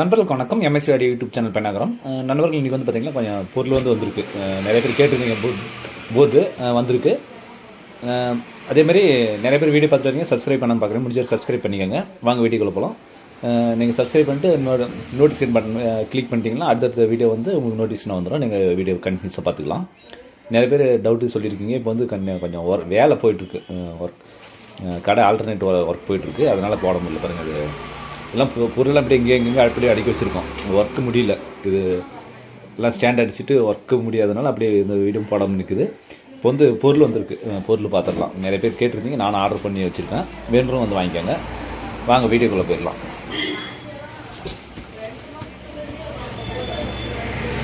நண்பர்களுக்கு வணக்கம். M S C audio YouTube channel பண்ணாகிறோம். நண்பர்கள் இன்றைக்கி வந்து பார்த்திங்கன்னா கொஞ்சம் பொருள் வந்திருக்கு. நிறைய பேர் கேட்டிருந்தீங்க. போர்டு வந்திருக்கு. அதேமாதிரி நிறைய பேர் வீடியோ பார்த்துட்டு வரீங்க. சப்ஸ்கிரைப் பண்ணாமல் பார்க்குறேன். முடிஞ்ச சப்ஸ்கிரைப் பண்ணிக்கோங்க. வாங்க வீடியோக்குள்ளே போகலாம். நீங்கள் சப்ஸ்கிரைப் பண்ணிட்டு நோட்டிஃபிகேஷன் பட்டன் கிளிக் பண்ணிட்டீங்கன்னா அடுத்தடுத்த வீடியோ வந்து உங்களுக்கு நோட்டிஃபிகேஷன் வந்துடும். நீங்கள் வீடியோ கண்டினியூஸாக பார்த்துக்கலாம். நிறைய பேர் டவுட்டு சொல்லியிருக்கீங்க. இப்போ வந்து கொஞ்சம் வேலை போயிட்டுருக்கு. ஒர்க் கடை ஆல்டர்னேட் ஒர்க் போயிட்டுருக்கு. அதனால் போட முடியல. பாருங்கள், அது எல்லாம் பொருள் அப்படி எங்கெங்கே அப்படியே அடுக்கி வச்சுருக்கோம். ஒர்க்கு முடியல. இது எல்லாம் ஸ்டாண்ட் அடிச்சுட்டு ஒர்க்கு முடியாதனால அப்படியே இந்த வீடியோ போடாமல் நிற்குது. இப்போ வந்து பொருள் வந்திருக்கு. பொருள் பார்த்துடலாம். நிறைய பேர் கேட்டிருந்தீங்க. நான் ஆர்டர் பண்ணி வச்சுருக்கேன். வேணும் வந்து வாங்கிக்கோங்க. வாங்க வீடியோக்குள்ளே போயிடலாம்.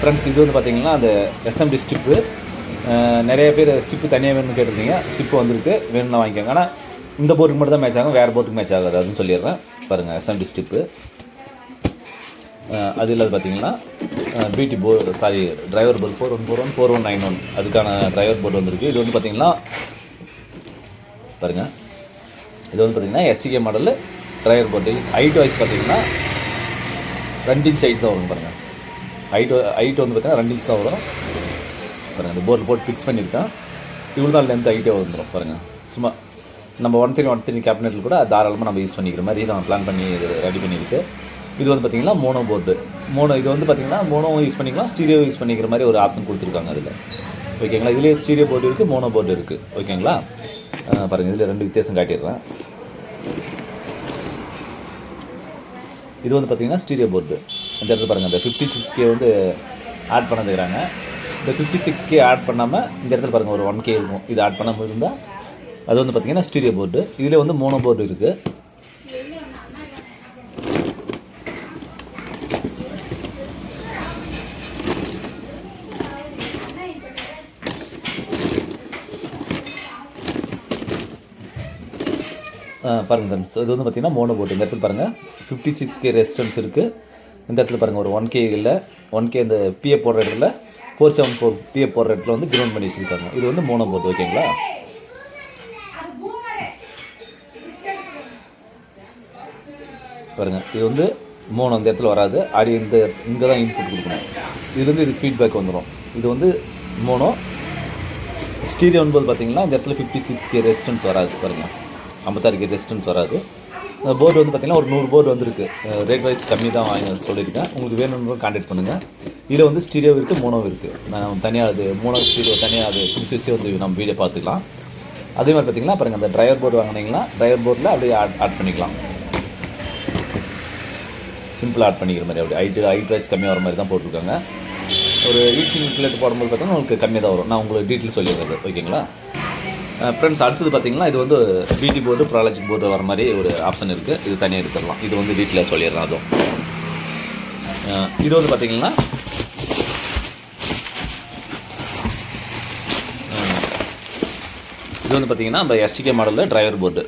ஃப்ரெண்ட்ஸ், இது வந்து பார்த்திங்கன்னா அந்த எஸ்எம்டி ஸ்டிப்பு. நிறைய பேர் ஸ்டிப்பு தனியாக வேணும்னு கேட்டிருந்தீங்க. ஸ்டிப்பு வந்திருக்கு. வேணும்னா வாங்கிக்கோங்க. ஆனால் இந்த போர்டுக்கு மட்டும் தான் மேட்ச் ஆகும். வேறு போர்டுக்கு மேட்ச் ஆகாது. அதுன்னு சொல்லிடுறேன். பாருங்கள், எஸ்எம்டி ஸ்டிப்பு. அது இல்லாத பார்த்தீங்கன்னா பிடி போர்டு, டிரைவர் போர்டு 4141 4191 அதுக்கான டிரைவர் போர்டு வந்திருக்கு. இது வந்து பார்த்திங்கன்னா பாருங்கள், இது வந்து பார்த்திங்கன்னா SCK model driver board. Height wise பார்த்திங்கன்னா 2 இன்ச் ஹைட் தான் வரும். பாருங்கள், ஹைட் வந்து பார்த்திங்கன்னா 2 இன்ச் தான் வரும். பாருங்கள், இந்த போர்டு போட்டு ஃபிக்ஸ் பண்ணியிருக்கேன். இவ்வளோ தான் லென்த் ஹைட்டே வந்துடும். பாருங்கள், சும்மா நம்ம 130 கேபினெட்டில் கூட தாராளமாக நம்ம யூஸ் பண்ணிக்கிற மாதிரி தான் பிளான் பண்ணி இது ரெடி பண்ணியிருக்கு. இது வந்து பார்த்திங்கன்னா மோனோ போர்டு. இது வந்து பார்த்திங்கன்னா மோனோ யூஸ் பண்ணிக்கலாம், ஸ்டீரியோ யூஸ் பண்ணிக்கிற மாதிரி ஒரு ஆப்ஷன் கொடுத்துருக்காங்க அதில். ஓகேங்களா? இதிலே ஸ்டீரியோ போர்டு இருக்குது, மோனோ போர்டு இருக்குது. ஓகேங்களா? பாருங்கள், இதில் 2 வித்தியாசம் காட்டிடுறேன். இது வந்து பார்த்திங்கன்னா ஸ்டீரியோ போர்டு. இந்த இடத்துல பாருங்கள், இந்த 56K வந்து ஆட் பண்ணிருக்கிறாங்க. இந்த 56K ஆட் பண்ணாமல் இந்த இடத்துல பாருங்கள் ஒரு 1K இருக்கும். இது ஆட் பண்ணாமல் இருந்தால் அது வந்து பார்த்திங்கன்னா ஸ்டீரியோ போர்டு. இதில் வந்து மோனோ போர்டு இருக்குது. பாருங்கள் ஃப்ரெண்ட்ஸ், இது வந்து பார்த்திங்கன்னா மோனோ போர்டு. இந்த இடத்துல பாருங்கள் 56K ரெசிஸ்டன்ஸ் இருக்குது. இந்த இடத்துல பாருங்கள் ஒரு 1K இல்லை, 1K இந்த பிஎஃப் போடுற இடத்துல 474 பிஎஃப் போடுற இடத்துல வந்து கிரவுண்ட் பண்ணி வச்சுருக்காங்க. இது வந்து மோனோ போர்டு. ஓகேங்களா? பாருங்கள், இது வந்து மோனோ அந்த இடத்துல வராது. ஆடியோ இங்கே தான் இன்புட் கொடுக்கணும். இது வந்து இது ஃபீட்பேக் வந்துடும். இது வந்து மோனோ. ஸ்டீரியோ என்பது பார்த்திங்கன்னா இந்த இடத்துல 56K ரெசிஸ்டன்ஸ் வராது. பாருங்கள், 56K ரெசிஸ்டன்ஸ் வராது. போர்டு வந்து பார்த்திங்கன்னா ஒரு 100 போர்டு வந்துருக்கு. ரேட் வைஸ் கம்மி தான் வாங்கி சொல்லியிருக்கேன். உங்களுக்கு வேணும்னு கான்டாக்ட் பண்ணுங்கள். இதில் வந்து ஸ்டீரியோ இருக்குது, மோனோ இருக்குது. நான் தனியாக அது மோனோ ஸ்டீரியோ தனியாக அது பிடிச்சி வச்சு வந்து நம்ம வீடியோ பார்த்துக்கலாம். அதே மாதிரி பார்த்திங்கன்னா பாருங்கள், அந்த டிரைவர் போர்டு வாங்கினீங்கன்னா டிரைவர் போர்டில் அப்படியே ஆட் பண்ணிக்கலாம். சிம்பிளாக ஆட் பண்ணிக்கிற மாதிரி அப்படி ஹைட் வைஸ் கம்மியாக வர மாதிரி தான் போட்டிருக்காங்க. ஒரு ஈஸிங் பிளேட் போடும்போது பார்த்தீங்கன்னா உங்களுக்கு கம்மியாக தான் வரும். நான் உங்களுக்கு டீட்டெயில் சொல்லிடுறது. ஓகேங்களா ஃப்ரெண்ட்ஸ்? அடுத்தது பார்த்திங்கன்னா இது வந்து பிடி போர்டு, ப்ராலஜிக் போர்டு வர மாதிரி ஒரு ஆப்ஷன் இருக்குது. இது தனியாக எடுத்துடலாம். இது வந்து டீட்டெயிலாக சொல்லிடுறேன். அதுவும் இது வந்து பார்த்திங்கன்னா இது வந்து பார்த்திங்கன்னா நம்ம எஸ்டிகே மாடலில் driver board,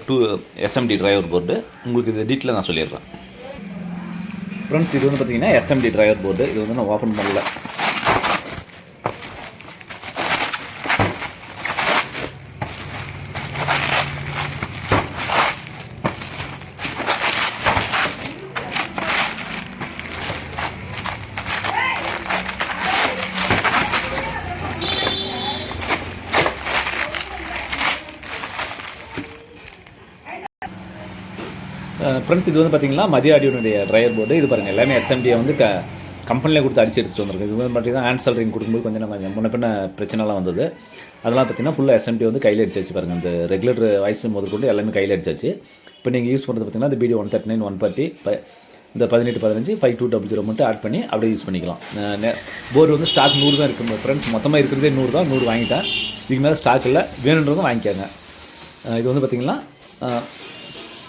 SMT driver board. உங்களுக்கு இது டீட்டெயிலாக நான் சொல்லிடுறேன். ஃப்ரெண்ட்ஸ், இது வந்து பார்த்திங்கன்னா எஸ்எம்டி டிரைவர் போர்டு. இது வந்து நான் ஓப்பன் பண்ணல. ஃப்ரெண்ட்ஸ், இது வந்து பார்த்திங்கன்னா மதிய ஆடியோனுடைய டிரைவர் போர்டு. இது பாருங்கள், எல்லாமே எஸ்எம்டியை வந்து கம்பெனியில் கொடுத்து அடிச்சு எடுத்துகிட்டு வந்திருக்கு. இது வந்து பார்த்திங்கன்னா ஹேண்ட் சல்ரிங் கொடுக்கும்போது கொஞ்சம் முன்ன பின்ன பிரச்சனைலாம் வந்தது. அதெல்லாம் பார்த்திங்கன்னா ஃபுல்லாக எஸ்எம்டி வந்து கையில் அடிச்சாச்சு. பாருங்கள், இந்த ரெகுலர் வாய்ஸ் முதற்கொண்டு எல்லாமே கையில் அடிச்சாச்சு. இப்போ நீங்கள் யூஸ் பண்ணுறது பார்த்திங்கன்னா இந்த பிடி 139 140 இந்த 1815 5200 மட்டும் ஆட் பண்ணி அப்படியே யூஸ் பண்ணிக்கலாம். போர்டு வந்து ஸ்டாக் 100 தான் இருக்குது ஃப்ரெண்ட்ஸ். மொத்தமாக இருக்கிறதே 100 தான். 100 வாங்கிட்டேன். இதுக்கு மேலே ஸ்டாக் இல்லை. வேணுன்றவங்க வாங்கிக்காங்க. இது வந்து பார்த்திங்கன்னா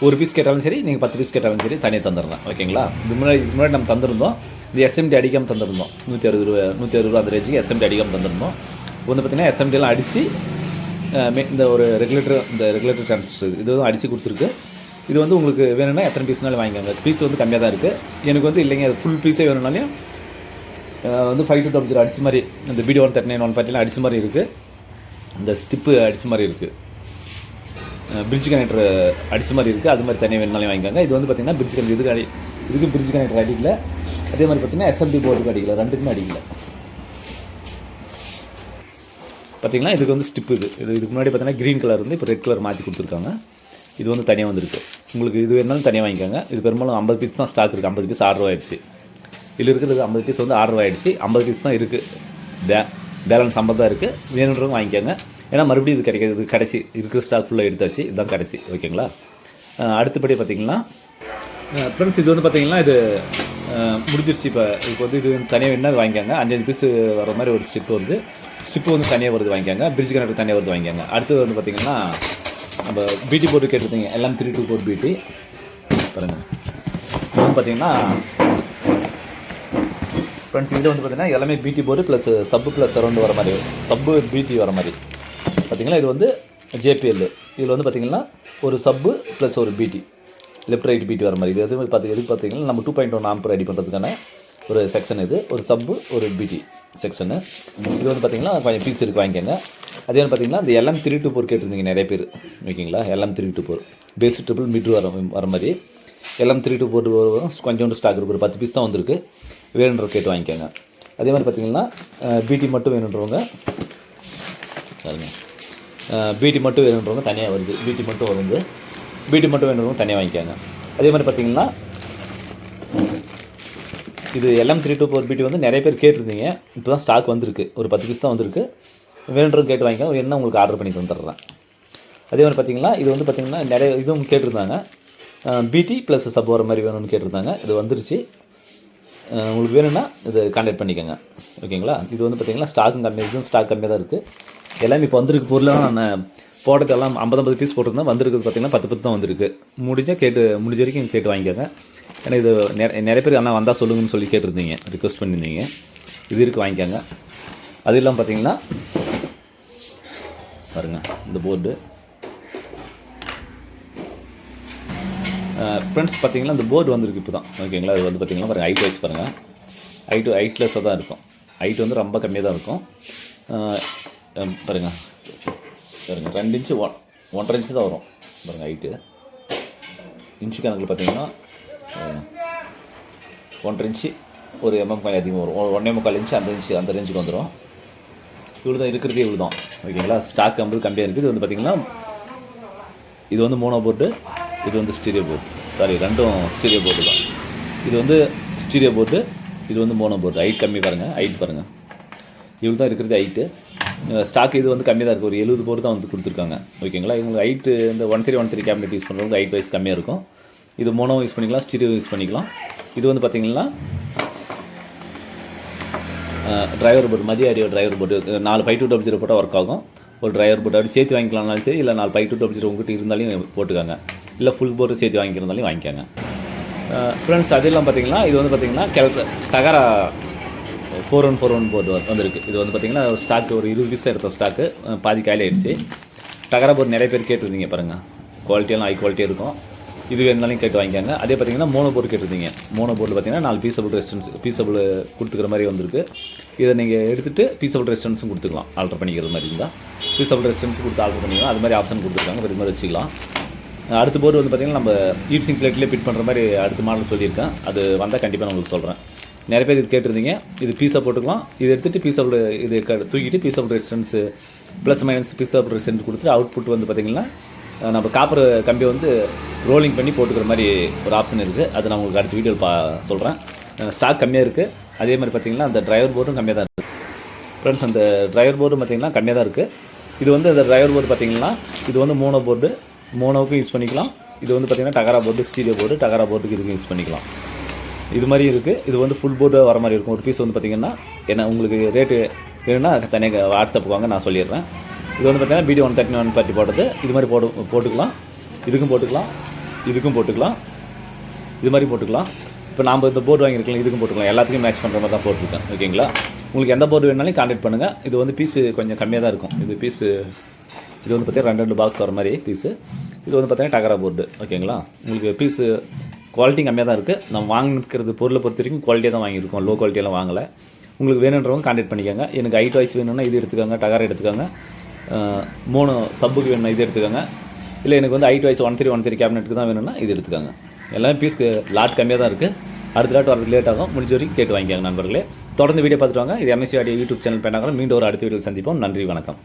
ஒரு பீஸ் கேட்டாலும் சரி, நீங்கள் 10 பீஸ் கேட்டாலும் சரி தனியாக தந்துடுறேன். ஓகேங்களா? இதுக்கு முன்னாடி நம்ம தந்துருந்தோம். இது எஸ்எம்டி அடிக்காமல் தந்துருந்தோம். 160 ரூபா அந்த ரேஞ்சுக்கு எஸ்எம்டி அடிக்காமல் தந்துருந்தோம். இப்போ வந்து பார்த்திங்கன்னா எஸ்எம்டியெல்லாம் அடித்து இந்த ஒரு ரெகுலேட்டர் டிரான்சிஸ்டர் இது வந்து அடித்து கொடுத்துருக்கு. இது வந்து உங்களுக்கு வேணும்னா எத்தனை பீஸ்னாலும் வாங்கிக்கோங்க. பீஸ் வந்து கம்மியாக தான் இருக்குது. எனக்கு வந்து இல்லைங்க, அது ஃபுல் பீஸே வேணும்னாலையும் வந்து 5200 அடிச்சு மாதிரி இந்த பிடி 139 140 அடிச்சு மாதிரி இருக்குது. இந்த ஸ்டிப்பு அடிச்சு மாதிரி இருக்குது. பிரிட்ஜ் கனெக்டர் அடிச்ச மாதிரி இருக்குது. அது மாதிரி தனியாக வேணுனாலும் வாங்கிக்காங்க. இது வந்து பார்த்திங்கன்னா பிரிட்ஜ் கனெக்டர் இதுக்கு பிரிட்ஜ் கனெக்டர் அடிக்கல. அதே மாதிரி பார்த்தீங்கன்னா எஸ்எம்டி போர்டுக்கு அடிக்கல, ரெண்டுக்குமே அடிக்கல. பார்த்தீங்கன்னா இதுக்கு வந்து ஸ்டிப்பு இதுக்கு முன்னாடி பார்த்தீங்கன்னா க்ரீன் கலர் வந்து இப்போ ரெட் கலர் மாற்றி கொடுத்துருக்காங்க. இது வந்து தனியாக வந்துருக்கு. உங்களுக்கு இது வேணாலும் தனியாக வாங்கிக்கோங்க. இது பெரும்பாலும் 50 பீஸ் தான் ஸ்டாக் இருக்குது. 50 பீஸ் ஆர்டர் ஆகிடுச்சு. இதில் இருக்கிறது 50 பீஸ் வந்து ஆர்டர் ஆகிடுச்சு. 50 பீஸ் தான் இருக்குது. பேலன்ஸ் 50 தான் இருக்குது. வேணுன்றவங்க வாங்கிக்கோங்க. ஏன்னா மறுபடியும் இது கிடைக்கிறது கடைசி இருக்கிற ஸ்டாக் ஃபுல்லாக எடுத்தாச்சு. இதுதான் கடைசி. ஓகேங்களா? அடுத்தபடி பார்த்திங்கன்னா ஃப்ரெண்ட்ஸ், இது வந்து பார்த்திங்கன்னா இது முடிஞ்சிருச்சு. இப்போ வந்து இது தனியாக வேணுன்னா வாங்கிக்கோங்க. 5 பீஸ் வர மாதிரி ஒரு ஸ்டிப்பு வருது. ஸ்டிப்பு வந்து தனியாக வருது வாங்கிக்கோங்க. பிரிட்ஜ் கனெக்டர் தனியாக வருது வாங்கிக்கோங்க. அடுத்தது வந்து பார்த்திங்கன்னா நம்ம பிடி போர்டு கேட்டிருந்தீங்க. எல்லாம் 324 பிடி பாருங்கள். இது வந்து பார்த்திங்கன்னா ஃப்ரெண்ட்ஸ், இதில் வந்து பார்த்திங்கன்னா எல்லாமே பிடி போர்டு ப்ளஸ் சப்பு ப்ளஸ் சரௌண்டு வர மாதிரி, சப்பு பிடி வர மாதிரி பார்த்திங்கன்னா. இது வந்து ஜேபிஎல். இதில் வந்து பார்த்திங்கன்னா ஒரு சப்பு ப்ளஸ் ஒரு பிடி, லெஃப்ட் ரைட் பிடி வர மாதிரி. இது எது பார்த்திங்கன்னா நம்ம 2.1 ஆம்பர் ரெடி பண்ணுறதுக்கான ஒரு செக்ஷன். இது ஒரு சப்பு ஒரு பிடி செக்ஷனு. இது வந்து பார்த்திங்கன்னா கொஞ்சம் பீஸ் இருக்குது வாங்கிக்கோங்க. அதே மாதிரி பார்த்திங்கன்னா இந்த LM 324 கேட்டிருந்தீங்க நிறைய பேர். ஓகேங்களா? LM 324 பேஸ் ட்ரிபிள் மீட்ரு வர மாதிரி LM 324 கொஞ்சோண்டு ஸ்டாக் இருக்குது. ஒரு 10 பீஸ் தான் வந்திருக்கு. வேணுன்ற கேட்டு வாங்கிக்கோங்க. அதே மாதிரி பார்த்திங்கன்னா பிடி மட்டும் வேணுன்றவங்க பாருங்க, பிடி மட்டும் வேணுன்றவங்க தனியாக வருது. பிடி மட்டும் வேணுன்றவங்க தனியாக வாங்கிக்கோங்க. அதே மாதிரி பார்த்திங்கன்னா இது LM 324 பிடி வந்து நிறைய பேர் கேட்டிருந்தீங்க. இப்போ தான் ஸ்டாக் வந்திருக்கு. ஒரு 10 பீஸ் தான் வந்திருக்கு. வேணுன்றவங்க கேட்டு வாங்கிக்கோங்க. என்ன உங்களுக்கு ஆர்டர் பண்ணி தந்துடுறேன். அதே மாதிரி பார்த்திங்கன்னா இது வந்து பார்த்திங்கன்னா நிறைய இதுவும் கேட்டிருந்தாங்க. பிடி ப்ளஸ் சப் வர மாதிரி வேணும்னு கேட்டிருந்தாங்க. இது வந்துருச்சு. உங்களுக்கு வேணும்னா இது கான்டாக்ட் பண்ணிக்கோங்க. ஓகேங்களா? இது வந்து பார்த்திங்கன்னா ஸ்டாக்கும் கம்மி, இதுவும் ஸ்டாக் கம்மியாக தான் இருக்குது. எல்லாமே இப்போ வந்திருக்கு பொருளாக நான் போட்டது எல்லாம் 50 பீஸ் போட்டிருந்தேன். வந்திருக்குது பார்த்திங்கன்னா 10 தான் வந்திருக்கு. முடிஞ்ச வரைக்கும் கேட்டு வாங்கிக்கோங்க. ஏன்னா இது நிறைய பேர் ஆனால் வந்தால் சொல்லுங்கன்னு சொல்லி கேட்டிருந்தீங்க, ரிக்வெஸ்ட் பண்ணியிருந்தீங்க. இது இருக்குது வாங்கிக்கோங்க. அது இல்லாமல் பார்த்திங்கன்னா பாருங்கள் இந்த போர்டு ஃப்ரெண்ட்ஸ். பார்த்திங்கன்னா இந்த போர்டு வந்துருக்கு இப்போ தான். ஓகேங்களா? அது வந்து பார்த்திங்கன்னா பாருங்கள் ஹைட் வைஸ் பாருங்கள். ஹைட்லெஸ்ஸாக தான் இருக்கும். ஹைட் வந்து ரொம்ப கம்மியாக தான் இருக்கும். பாருங்கள் 2 இன்ச்சு 1.5 இன்ச்சு தான் வரும் பாருங்கள் ஹைட்டு. இன்ச்சு கணக்கில் பார்த்திங்கன்னா 1.5 இன்ச்சு ஒரு கொஞ்சம் அதிகமாக வரும். 1.25 இன்ச்சு அந்த ரேஞ்சுக்கு வந்துடும். இவ்வளோ தான் இருக்கிறதே, இவ்வளோ தான். ஓகேங்களா? ஸ்டாக் கம்மியாக இருக்குது. இது வந்து பார்த்திங்கன்னா இது வந்து மோனோ போர்டு, இது வந்து ஸ்டீரியோ போர்டு. சாரி, ரெண்டும் ஸ்டீரியோ போர்டு தான். இது வந்து ஸ்டீரியோ போர்டு, இது வந்து மோனோ போர்டு. ஹைட் கம்மி பாருங்கள். ஹைட் பாருங்கள், இவ்வளோ தான் இருக்கிறது ஹைட்டு. ஸ்டாக் இது வந்து கம்மியாக தான் இருக்குது. ஒரு 70 போர்டு தான் வந்து கொடுத்துருக்காங்க. ஓகேங்களா? இவங்களுக்கு ஹைட்டு இந்த 1313 கேபினெட் யூஸ் பண்ணுறவங்க ஹைட் வைஸ் கம்மியாக இருக்கும். இது மோனோ யூஸ் பண்ணிக்கலாம், ஸ்டீரியோ யூஸ் பண்ணிக்கலாம். இது வந்து பார்த்திங்கன்னா டிரைவர் போர்டு, மதிய டிரைவர் போர்டு. 4 5200 போட்டால் ஒர்க் ஆகும். ஒரு டிரைவர் போர்டு அப்படி சேர்த்து வாங்கிக்கலாம்னாலும் சரி, இல்லை 4 5200 உங்கள்கிட்ட இருந்தாலும் போட்டுக்காங்க. இல்லை ஃபுல் போர்டு சேர்த்து வாங்கிக்கிறதாலையும் வாங்கிக்காங்க. ஃப்ரெண்ட்ஸ், அதெல்லாம் பார்த்திங்கன்னா இது வந்து பார்த்திங்கன்னா டகரா 4141 போர்டு வந்துருக்கு. இது வந்து பார்த்திங்கன்னா ஸ்டாக்கு ஒரு 20 பீஸ் தான் எடுத்த ஸ்டாக்கு, பாதி காலி ஆகிடுச்சு. டகரா போர்டு நிறைய பேர் கேட்டிருந்தீங்க பாருங்கள். குவாலிட்டியெல்லாம் ஹை குவாலிட்டியாக இருக்கும். இது வேணுனாலும் கேட்டு வாங்கிக்காங்க. அதே பார்த்திங்கன்னா மோனோ போர்டு கேட்டிருந்தீங்க. மோனோ போர்டு பார்த்திங்கன்னா 4 பீஸபிள் கொடுத்துக்கிற மாதிரி வந்திருக்கு. இதை நீங்கள் எடுத்துகிட்டு பீஸபிள் ரெசிஸ்டன்ஸும் கொடுத்துக்கலாம். ஆல்டர் பண்ணிக்கிறது மாதிரி இருந்தால் பீஸபிள் ரெசிஸ்டன்ஸ் கொடுத்து ஆல்டர் பண்ணிக்கலாம். அது மாதிரி ஆப்ஷன் கொடுத்துருக்காங்க. இது மாதிரி வச்சுக்கலாம். அடுத்த போர்டு வந்து பார்த்திங்கன்னா நம்ம ஹீட் பிளேட்லேயே ஃபிட் பண்ணுற மாதிரி அடுத்த மாடல் சொல்லியிருக்கேன். அது வந்தால் கண்டிப்பாக நான் உங்களுக்கு சொல்கிறேன். நிறைய பேர் இது கேட்டிருந்தீங்க. இது பீஸாக போட்டுக்கலாம். இது எடுத்துகிட்டு பீஸபிள் இது தூக்கிட்டு peaceable resistance plus minus peaceable resistance கொடுத்துட்டு அவுட்புட் வந்து பார்த்திங்கன்னா நம்ம காப்பர் கம்பி வந்து ரோலிங் பண்ணி போட்டுக்கிற மாதிரி ஒரு ஆப்ஷன் இருக்குது. அது நான் உங்களுக்கு அடுத்த வீடியோவில் சொல்கிறேன். ஸ்டாக் கம்மியாக இருக்குது. அதே மாதிரி பார்த்திங்கன்னா அந்த டிரைவர் போர்டும் கம்மியாக தான் இருக்குது. ஃப்ரெண்ட்ஸ், அந்த டிரைவர் போர்டும் பார்த்திங்கன்னா கம்மியாக தான் இருக்குது. இது வந்து அந்த டிரைவர் போர்டு பார்த்திங்கன்னா இது வந்து மோனோ போர்டு, மோனோவுக்கும் யூஸ் பண்ணிக்கலாம். இது வந்து பார்த்திங்கன்னா டகரா போர்டு, ஸ்டீரியோ போர்டு, டகரா போர்டுக்கு இதுக்கும் யூஸ் பண்ணிக்கலாம். இது மாதிரி இருக்குது. இது வந்து ஃபுல் போர்டு வர மாதிரி இருக்கும். ஒரு பீஸ் வந்து பார்த்திங்கன்னா என்ன உங்களுக்கு ரேட்டு வேணும்னா தனியாக வாட்ஸ்அப்புக்கு வாங்க, நான் சொல்லிடுறேன். இது வந்து பார்த்திங்கன்னா BD 130 130 போட்டது. இது மாதிரி போட்டுக்கலாம். இதுக்கும் போட்டுக்கலாம், இதுக்கும் போட்டுக்கலாம், இது மாதிரி போட்டுக்கலாம். இப்போ நாம் இந்த போர்டு வாங்கியிருக்கலாம், இதுக்கும் போட்டுக்கலாம். எல்லாத்துக்கும் மேட்ச் பண்ணுற மாதிரி தான் போட்டுருக்கேன். ஓகேங்களா? உங்களுக்கு எந்த போர்டு வேணாலும் கான்டாக்ட் பண்ணுங்கள். இது வந்து பீஸு கொஞ்சம் கம்மியாக தான் இருக்கும். இது வந்து பார்த்திங்கன்னா 2 பாக்ஸ் வர மாதிரி பீஸு. இது வந்து பார்த்திங்கன்னா டகரா போர்டு. ஓகேங்களா? உங்களுக்கு பீஸு குவாலிட்டி கம்மியாக தான் இருக்குது. நம்ம வாங்கிக்கிறது பொருளை பொறுத்த வரைக்கும் குவாலிட்டியாக தான் வாங்கியிருக்கோம். லோ குவாலிட்டியெல்லாம் வாங்கலை. உங்களுக்கு வேணுன்றவங்க கான்டாக்ட் பண்ணிக்கோங்க. எனக்கு ஹைட் வைஸ் வேணும்னா இது எடுத்துக்கோங்க, டகரா எடுத்துக்கோங்க. 3 சப்புக்கு வேணும்னா இது எடுத்துக்கோங்க. இல்லை எனக்கு வந்து ஹைட் வைஸ் 1313 கேபினெட்டுக்கு தான் வேணும்னா இது எடுத்துக்கோங்க. எல்லாமே பீஸ்க்கு லாட் கம்மியாக தான் இருக்குது. அடுத்த லாட் வரதுக்கு லேட் ஆகும், முடிஞ்ச வரைக்கும் கேட்டு வாங்கிக்காங்க நண்பர்களே. தொடர்ந்து வீடியோ பார்த்துட்டு வாங்க. இது MSC ஆடியோ யூடியூப் சேனல் பேனாக மீண்டும் ஒரு அடுத்த வீடியோ சந்திப்போம். நன்றி, வணக்கம்.